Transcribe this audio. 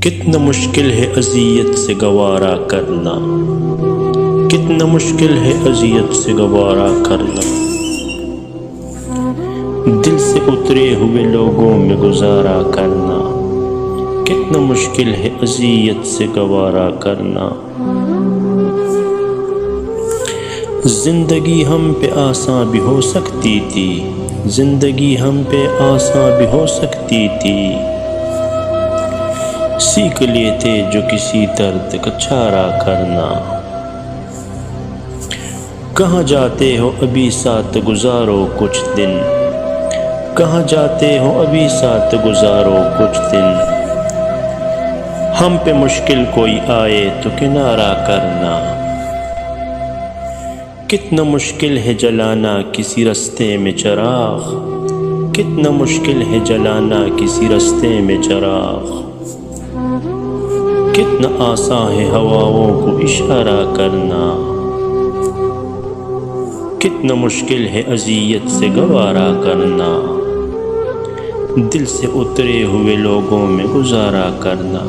کتنا مشکل ہے اذیت سے گوارا کرنا، کتنا مشکل ہے اذیت سے گوارا کرنا، دل سے اترے ہوئے لوگوں میں گزارا کرنا، کتنا مشکل ہے اذیت سے گوارا کرنا۔ زندگی ہم پہ آسان بھی ہو سکتی تھی، زندگی ہم پہ آسان بھی ہو سکتی تھی، سیکھ لیتے جو کسی درد کا چارہ کرنا۔ کہاں جاتے ہو ابھی ساتھ گزارو کچھ دن، کہاں جاتے ہو ابھی ساتھ گزارو کچھ دن، ہم پہ مشکل کوئی آئے تو کنارہ کرنا۔ کتنا مشکل ہے جلانا کسی رستے میں چراغ، کتنا مشکل ہے جلانا کسی رستے میں چراغ، کتنا آسان ہے ہواؤں کو اشارہ کرنا، کتنا مشکل ہے اذیت سے گوارا کرنا، دل سے اترے ہوئے لوگوں میں گزارا کرنا۔